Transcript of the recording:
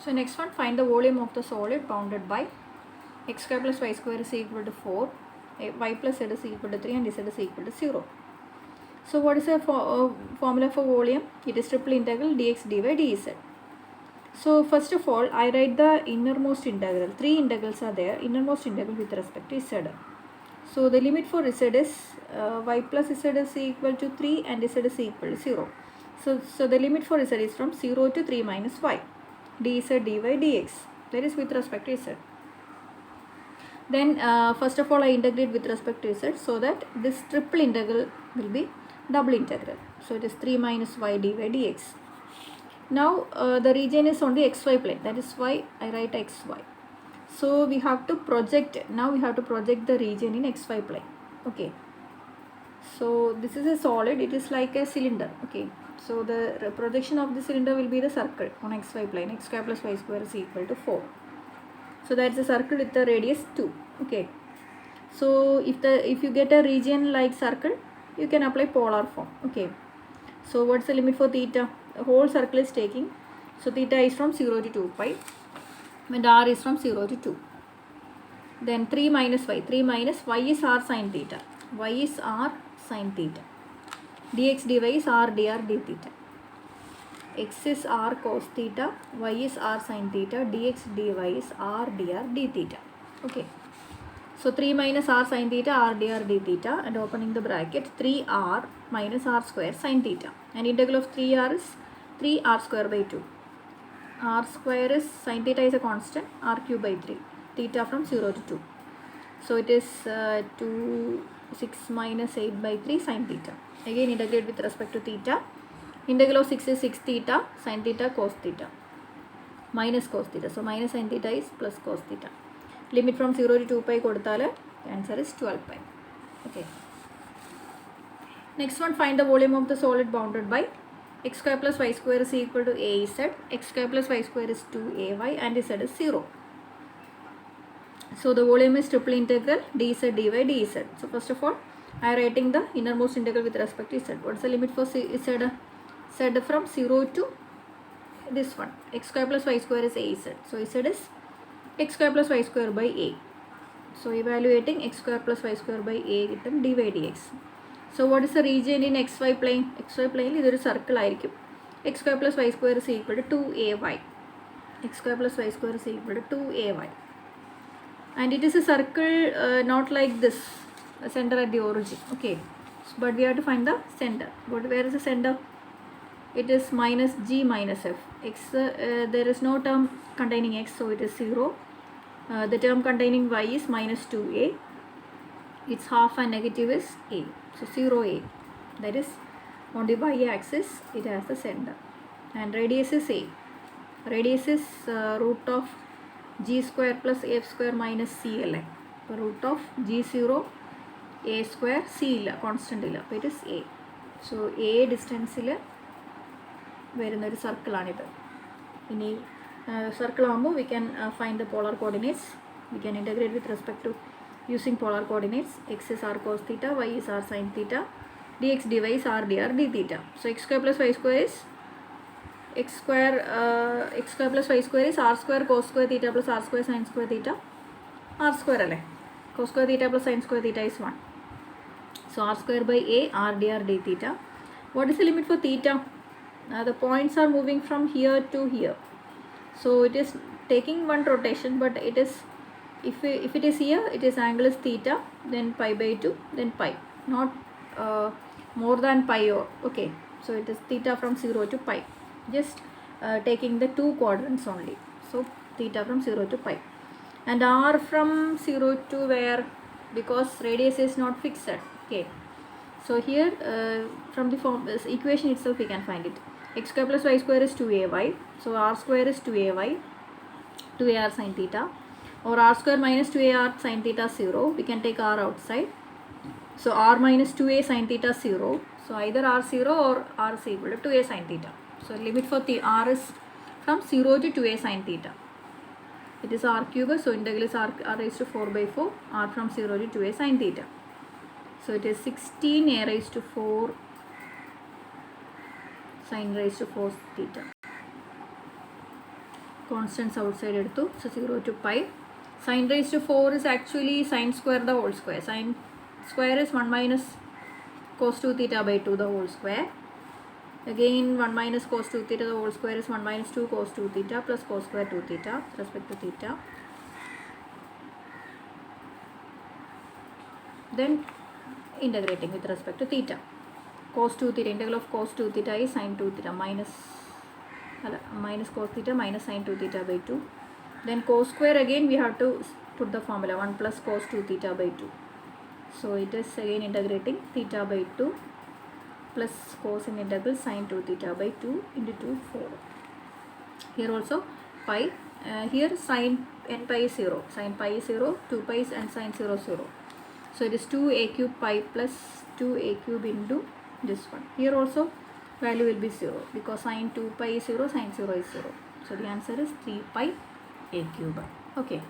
So next one, find the volume of the solid bounded by x square plus y square is equal to 4, y plus z is equal to 3 and z is equal to 0. So what is the formula for volume? It is triple integral dx dy dz. So first of all, I write the innermost integral. Three integrals are there. Innermost integral with respect to z. So the limit for z is y plus z is equal to 3 and z is equal to 0. So the limit for z is from 0 to 3 minus y dz dy dx. That is with respect to z. Then first of all I integrate with respect to z, so that this triple integral will be double integral. So it is 3 minus y dy dx. Now the region is on the xy plane, that is why I write xy. So we have to project, now we have to project the region in xy plane. Okay, so this is a solid, it is like a cylinder. Okay, so the projection of the cylinder will be the circle on xy plane. X square plus y square is equal to 4. So that's a circle with the radius 2. Okay, so if you get a region like circle, you can apply polar form. Okay, so what's the limit for theta? The whole circle is taking, so theta is from 0 to 2 pi and r is from 0 to 2. Then 3 minus y is r sin theta, y is r sin theta, dx dy is r dr d theta, x is r cos theta, y is r sin theta, dx dy is r dr d theta. Okay, so 3 minus r sin theta, r dr d theta, and opening the bracket, 3r minus r square sin theta, and integral of 3r is 3r square by 2. R square is, sin theta is a constant, r cube by 3, theta from 0 to 2. So it is 6 minus 8 by 3 sin theta. Again integrate with respect to theta. Integral of 6 is 6 theta, sin theta, cos theta, minus cos theta. So minus sin theta is plus cos theta. Limit from 0 to 2 pi kodutale, answer is 12 pi. Okay. Next one, find the volume of the solid bounded by x square plus y square is equal to az, x square plus y square is 2ay and z is 0. So the volume is triple integral dz dy dz. So first of all, I am writing the innermost integral with respect to z. What is the limit for z? Z from 0 to this one, x square plus y square is az. So z is x square plus y square by a. So evaluating x square plus y square by a കിട്ടും dy dx. So what is the region in xy plane? xy plane is a circle ആയിരിക്കും. X square plus y square is equal to 2ay. X square plus y square is equal to 2ay. And it is a circle not like this, the center at the origin. Okay, but we have to find the center. But where is the center? It is minus g minus f. X there is no term containing x, so it is 0. The term containing y is minus 2a. Its half and negative is a. So 0a. That is on the y-axis. It has the center. And radius is a. Radius is root of g square plus f square minus c l. Root of g0 a square c illa, constant illa. It is a. So a distance illa വരുന്ന ഒരു സർക്കിളാണിത്. ഇനി circle ആകുമ്പോൾ we can find the polar coordinates. We can integrate with respect to using polar coordinates. X is r cos theta, y is r sin theta, dx dy is r dr d theta. So x square plus y square is x square plus y square is r square cos square theta plus r square sin square theta. R square alle, cos square theta plus sin square theta is 1. So r square by a, r dr d theta. What is the limit for theta? The points are moving from here to here, so it is taking one rotation, but it is, if it is here, it is angle is theta, then pi by 2, then pi, not more than pi or, okay, so it is theta from 0 to pi, just taking the two quadrants only. So theta from 0 to pi, and r from 0 to where, because radius is not fixed. Okay, so here from the form equation itself we can find it. X square plus y square is 2ay, so r square is 2ay, 2ar sin theta, or r square minus 2ar sin theta 0. We can take r outside, so r minus 2a sin theta 0. So either r 0 or r is equal to 2a sin theta. So limit for the r is from 0 to 2a sin theta. It is r cube, so integral is r raised to 4 by 4, r from 0 to 2a sin theta. So it is 16a raised to 4 sin raised to 4 theta. constants outside eduthu, so 0 to pi. Sin raised to 4 is actually sin square the whole square. Sin square is 1 minus cos 2 theta by 2 the whole square. Again 1 minus cos 2 theta the whole square is 1 minus 2 cos 2 theta plus cos square 2 theta with respect to theta. Then integrating with respect to theta. Cos 2 theta, integral of cos 2 theta is sin 2 theta minus cos theta minus sin 2 theta by 2. Then cos square, again we have to put the formula 1 plus cos 2 theta by 2. So it is again integrating theta by 2 plus cos in integral sin 2 theta by 2 into 2, 4. Here also pi, here sin n pi is 0, sin pi is 0, 2 pi is and sin 0 0. So it is 2a cube pi plus 2a cube into this one. Here also value will be 0 because sin 2 pi is 0, sin 0 is 0. So the answer is 3 pi a cube. Okay.